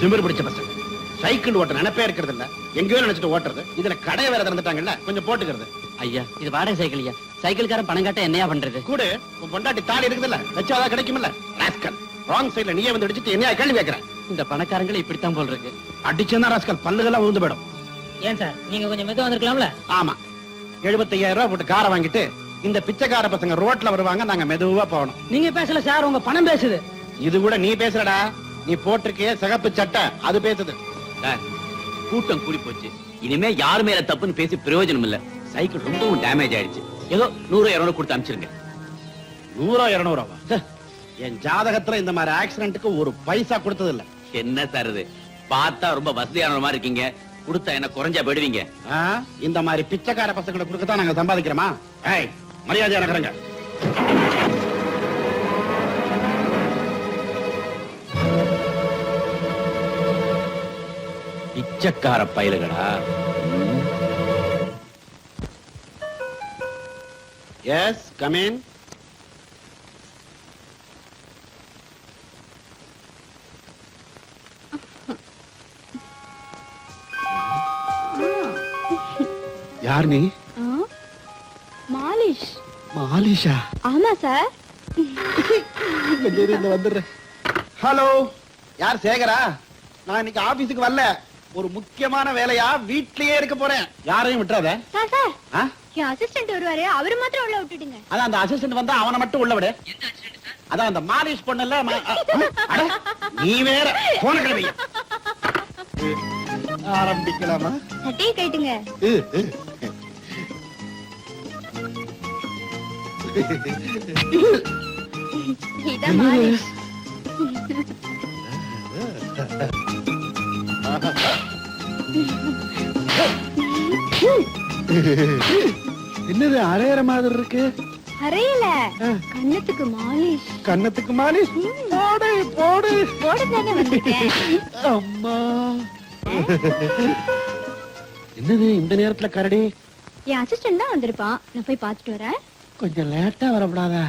திமிரு பிடிச்ச பசங்க. சைக்கிள் ஓட்ட நினைப்பே இருக்கிறது இல்ல, எங்கேயோ நினைச்சிட்டு ஓட்டுறது. இதுல கடை வேற திறந்துட்டாங்கல்ல, கொஞ்சம் போட்டுக்கிறது. ஐயா இது வாடகை சைக்கிள் ஐயா. சைக்கிள்காரன் பணம் காட்ட என்னையா பண்றது? கூட உன் பொண்டாட்டி தாலி இருக்குதுல்ல, வச்சாதான் கிடைக்கும்ல. ராஸ்கல், ராங் சைடுல நீயே வந்து அடிச்சிட்டு என்னையா கேள்வி கேட்கற? இந்த பணக்காரங்களை இப்படித்தான் போல் இருக்கு. அடிச்சா ராஸ்கல் பல்லுகள்லாம் விழுந்து போயிடும். ஏன் சார் நீங்க கொஞ்சம் மெதுவா வந்திருக்கலாம்ல? ஆமா, 75,000 ரூபாய் போட்டு காரை வாங்கிட்டு இந்த பிச்சைக்கார பசங்க ரோட்ல வருவாங்க, நாங்க மெதுவா போகணும். நீங்க பேசல சார், உங்க பணம் பேசுது. இது கூட நீ பேசுறடா, நீ போட்டிருக்கே சிகப்பு சட்டை அது பேசுது. கூட்டம் கூடி போச்சு, இனிமே யாரு மேல தப்புன்னு பேசி பிரயோஜனம் இல்ல. சைக்கிள் ரொம்பவும் டேமேஜ் ஆயிடுச்சு. ஏதோ 100-200 கொடுத்து அனுப்பிச்சிருங்க. 100-200 என் ஜாதகத்துல இந்த மாதிரி ஆக்சிடென்ட்க்கு ஒரு பைசா கொடுத்தது இல்ல. என்ன சார் இது, பார்த்தா ரொம்ப வசதியான மாதிரி இருக்கீங்க, கொடுத்தா என்ன குறைஞ்சா போயிடுவீங்க? இந்த மாதிரி பிச்சைக்கார பசங்களை கொடுக்கத்தான் நாங்க சம்பாதிக்கிறோமா? மரியாதையா நகருங்க. பிச்சைக்கார பயலுகளா? S, come in. யார் நீ? மாலிஷ். மாலிஷா? ஆமா சார். வந்துடுறேன். ஹலோ, யார்? சேகரா? நான் இன்னைக்கு ஆபீஸுக்கு வரல, ஒரு முக்கியமான வேலையா வீட்லயே இருக்க போறேன். யாரையும் விட்டுறாத. சார் சார், என் அசிஸ்டன்ட் வருவாரு, அவரு மாத்திரம் உள்ள விட்டுடுங்க. அதான் அந்த அசிஸ்டன்ட் வந்தா அவனை மட்டும் உள்ள விடு. அதான் அந்த மாலிஷ் பொண்ணுல. நீ வேற போன கிளம்பி ஆரம்பிக்கலாமா? சட்டையை கைட்டுங்க. இதான் மாலிஷ். என்னது அரையற மாதிரி இருக்கு? அரையல, கண்ணத்துக்கு மாலிஷ். கண்ணத்துக்கு மாலிஷ்? போடு போடு போடு தானே வந்துட்டேன். அம்மா, என்னது இந்த நேரத்துல கரடி? என் அசிஸ்டன்ட் தான் வந்திருப்பான், நான் போய் பாத்துட்டு வரேன். கொஞ்சம் லேட்டா வரப்படாதா?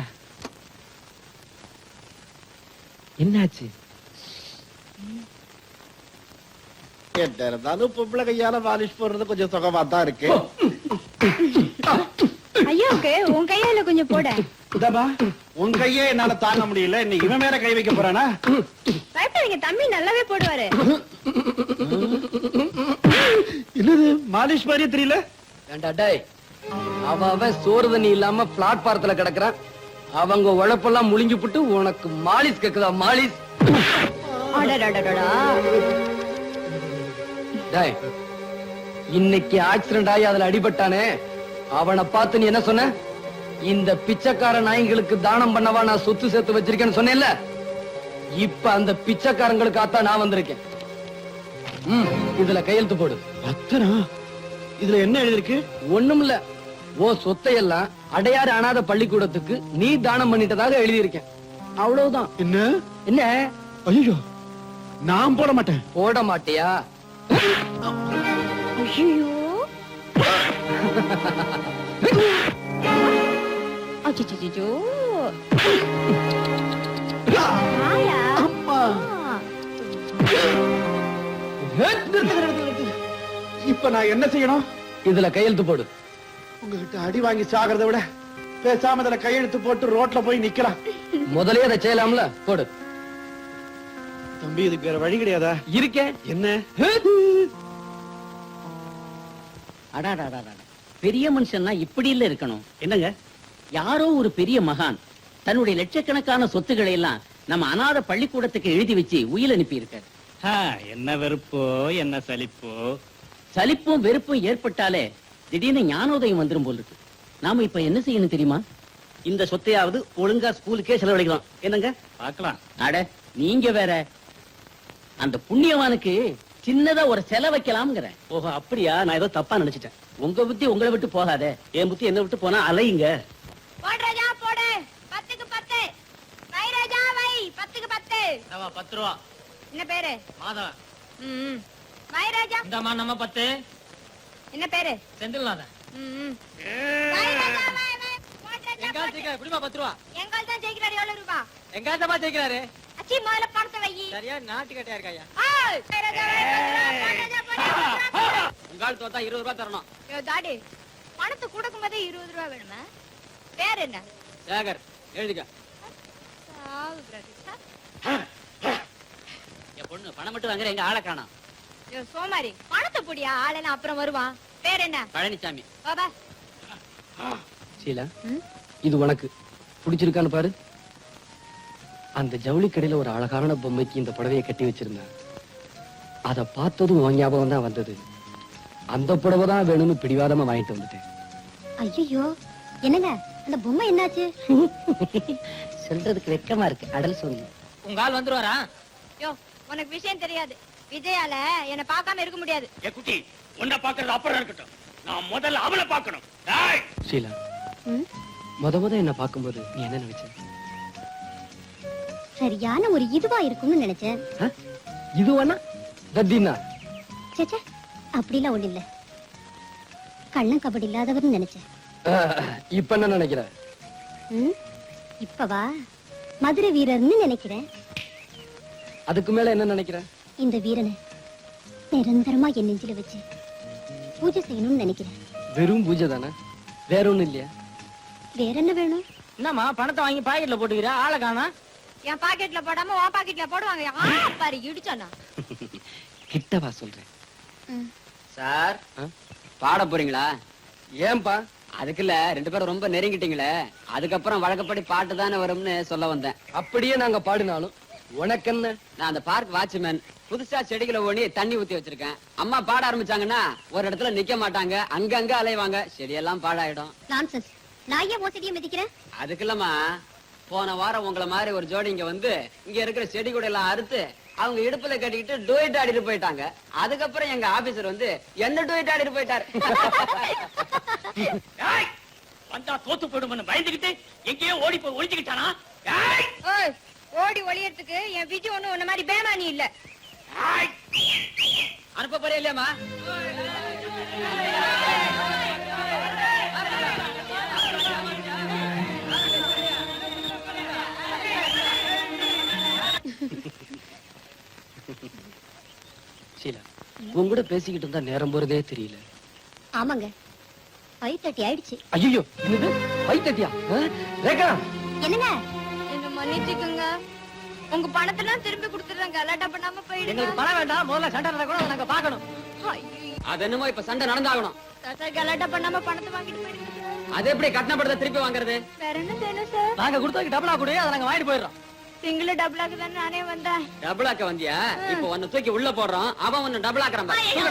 என்னாச்சு? என்ன இருந்தாலும் பொம்பளை கையால மாலிஷ் போடுறது கொஞ்சம் சுகமா தான் இருக்கு. ஐயோக்கு உன் கையால கொஞ்சம் போட. இதப்பா, உன் கையே என்னால தாங்க முடியல, இன்னைக்கு இவன் வேற கை வைக்க போறானா? பயப்படாதீங்க, தம்பி நல்லாவே போடுவாரு. என்னது மாலிஷ் மாதிரியே தெரியல? ஏண்டா டேய், அவன் சோறு தண்ணி இல்லாம பிளாட்பாரத்துல கிடக்குறான், அவங்க உழைப்பெல்லாம் முழுங்கி புட்டு உனக்கு மாலிஷ் கேக்குதா? மாலிஷ்? டேய், இன்னைக்கு ஆக்சிடென்ட் ஆகி அதுல அடிபட்டானே, அவனை பார்த்து நீ என்ன சொன்ன? இந்த பிச்சைக்கார நாய்களுக்கு தானம் பண்ணவா நான் சொத்து சேர்த்து வச்சிருக்கேன்னு சொன்னேன்ல, இப்ப அந்த பிச்சைக்காரங்களுக்காத்தான் நான் வந்திருக்கேன். இதுல கையெழுத்து போடு. அத்தனா, இதுல என்ன எழுதிருக்கு? ஒண்ணுமில்ல, ஓ சொத்தையெல்லாம் அடையாறு அனாத பள்ளிக்கூடத்துக்கு நீ தானம் பண்ணிட்டதாக எழுதியிருக்கேன், அவ்வளவுதான். என்ன என்ன? ஐயோ, நான் போட மாட்டேன். போட மாட்டியா? ஐயோ, அச்சச்சோ, அம்மா, இப்ப நான் என்ன செய்யணும்? இதுல கையெழுத்து போடு. உங்ககிட்ட அடி வாங்கி சாகிறத விட பேசாம இதுல கையெழுத்து போட்டு ரோட்ல போய் நிக்கலாம். முதலே அதை செய்யலாம்ல, போடு. தம்பி, இதுக்கு வேற வழி கிடையாதா? இருக்கேன். என்ன? அடாடாடாடா, பெரிய மனுஷன்னா இப்படி இல்ல இருக்கணும். என்னங்க? யாரோ ஒரு பெரிய மகான் தன்னுடைய லட்சக்கணக்கான சொத்துக்களை எல்லாம் நம்ம அநாத பள்ளிக்கூடத்துக்கு எழுதி வச்சு உயில் அனுப்பி இருக்காரு. என்ன வெறுப்போ, என்ன சலிப்போ. சலிப்பும் வெறுப்பும் ஏற்பட்டாலே திடீர்னு ஞானோதயம் வந்துரும் போல் இருக்கு. நாம இப்ப என்ன செய்யணும் தெரியுமா? இந்த சொத்தையாவது ஒழுங்கா ஸ்கூலுக்கே செலவழிக்கலாம். என்னங்க? பார்க்கலாம். அட நீங்க வேற, அந்த புண்ணியவானுக்கு சின்னதா ஒரு செல வைக்கலாம்ங்கிற. ஓஹோ, அப்படியா? நான் ஏதோ தப்பா நினைச்சிட்டேன். உங்க புத்தி உங்களை விட்டு போகாதே. என் புத்தி என்ன விட்டு போனா அலையுங்க. போடுறதா போடு. 10க்கு 10. வை ராஜா வை. 10க்கு 10. 10 ரூபா. என்ன பேரு? மாதவன். வை ராஜா. இந்தமா நம்ம 10. என்ன பேரு? செந்தில்நாதன். வை ராஜா வை வை. போடுறதா. எங்கால் ஜெயிக்க எப்படிமா 10 ரூபா? எங்கால் தான் ஜெயிக்கிறாரு. எவ்வளவு ரூபாய்? எங்கால் தான் ஜெயிக்கிறாரு. அச்சி முதல்ல பணத்தை வை. சரியா நாட்டு கட்டையா இருக்காயா? உங்கால் தோத்தா 20 ரூபாய் தரணும். தாடி பணத்தை கொடுக்கும் போதே 20 ரூபா வேணுமா? பேர் என்ன? சேகர் எழுதிக்க. சாவு பிரதீஷா. என் பொண்ணு பணம் மட்டும் வாங்குற எங்க ஆளை காணோம். ஐயோ, சோமாரி பணத்தை புடியா, ஆளெல்லாம் அப்புறம் வருவான். பேர் என்ன? பழனிசாமி. பாபா. ஷீலா, இது உனக்கு பிடிச்சிருக்கான்னு பாரு. அந்த ஜவுளி கடையில ஒரு அழகான பொம்மைக்கு இந்த புடவையை கட்டி வச்சிருந்தேன். அத பார்த்ததும் உன் ஞாபகம் தான் வந்தது. அந்த புடவை தான் வேணும்னு பிடிவாதமா வாங்கிட்டு வந்துட்டேன். ஐயோ, என்னங்க அந்த பொம்மை என்னாச்சு? சொல்றதுக்கு வெக்கமா இருக்கு, அடல் சொல்லு. உங்க ஆள் வந்துருவாரா? யோ, உனக்கு விஷயம் தெரியாது. விஜயால என்ன பார்க்காம இருக்க முடியாது. ஏ குட்டி, உன்னை பாக்குறது அப்புறம் இருக்கட்டும். நான் முதல்ல அவளை பார்க்கணும். டேய் ஷீலா, முத என்ன பார்க்கும்போது நீ என்ன நினைச்ச? சரியான ஒரு இதுவா இருக்கும்னு நினைச்சேன். இது வேணா தத்தினா? சேச்சே, அப்படிலாம் ஒண்ணு இல்ல. கண்ணன் கபடி இல்லாதவர்னு நினைச்சேன். இப்ப என்ன நினைக்கிற? இப்பவா மதுரை வீரர்னு நினைக்கிறேன். அதுக்கு மேல என்ன நினைக்கிற? இந்த வீரனை நிரந்தரமா என் நெஞ்சில வச்சு பூஜை செய்யணும்னு நினைக்கிறேன். வெறும் பூஜை தானே, வேற ஒண்ணும் இல்லையா? வேற என்ன வேணும்? என்னம்மா பணத்தை வாங்கி பாக்கெட்ல போட்டுக்கிற, ஆளை காணா? என் பாக்கெட்ல போடாம உன் பாக்கெட்ல போடுவாங்க. பாரு இடிச்சானா. கிட்டவா சொல்றேன். சார், பாட போறீங்களா? ஏன்பா? அதுக்குல்ல 2 பேரும் ரொம்ப நெருங்கிட்டீங்களே, அதுக்கப்புறம் வழக்கப்படி பாட்டு தானே வரும்னு சொல்ல வந்தேன். அப்படியே நாங்க பாடினாலும் உனக்கு என்ன? நான் அந்த பார்க் வாட்ச்மேன். புதுசா செடிகளை ஓணி தண்ணி ஊத்தி வச்சிருக்கேன். அம்மா பாட ஆரம்பிச்சாங்கன்னா ஒரு இடத்துல நிக்க மாட்டாங்க, அங்கங்க அலைவாங்க, செடியெல்லாம் பாழாயிடும். நான்சென்ஸ். நான் ஏன் ஓசடியை மிதிக்கிறேன்? அதுக்கு இல்லம்மா, போன வாரம் உங்களை மாதிரி ஒரு ஜோடி இங்க வந்து இங்க இருக்கிற செடி கூட எல்லாம் அறுத்து அவங்க இடுப்புல கட்டிக்கிட்டு டூயட் ஆடிட்டு போயிட்டாங்க. அதுக்கப்புறம் எங்க ஆபீசர் வந்து என்ன டூயட் ஆடிட்டு போயிட்டாரு. வந்தா தோத்து போயிடும்னு பயந்துகிட்டு எங்கேயோ ஓடி போய் ஒளிஞ்சுக்கிட்டானா? ஓய், ஓடி ஒளியறதுக்கு என் விஜி ஒண்ணு உன்ன மாதிரி பேமானி இல்ல. அனுப்ப போறே இல்லையாமா? ஷீலா, உன் கூட பேசிக்கிட்டு இருந்தா நேரம் போறதே தெரியல. ஆமாங்க, 5:30 ஆயிடுச்சு. ஐயோ, என்னது 5:30? ரேகா, என்னங்க? என்ன மன்னிச்சுக்கோங்க. உங்க பணத்தெல்லாம் திருப்பி கொடுத்துறேன். கலாட்டா பண்ணாம போயிடுங்க. எங்களுக்கு பணம் வேண்டாம், முதல்ல சண்டை நடக்க கூட நாங்க பாக்கணும். அது என்னமோ இப்ப சண்டை நடந்தாகணும். சார், கலாட்டா பண்ணாம பணத்தை வாங்கிட்டு போயிடுங்க சார். அது எப்படி கட்டணப்படுத்த திருப்பி வாங்குறது? வேற என்ன செய்யணும் சார்? நாங்க கொடுத்ததுக்கு டபுளா கூட அதை நாங்க வாங்கிட்டு போயிடுறோம். சிங்கிள் டபுளாக்கு தான் நானே வந்தேன். டபுள் ஆக்க வந்தியா? இப்ப உன்னை தூக்கி உள்ள போடுறோம், அவன் உன்னை டபுள் ஆக்குறான் பாரு. ஐயோ!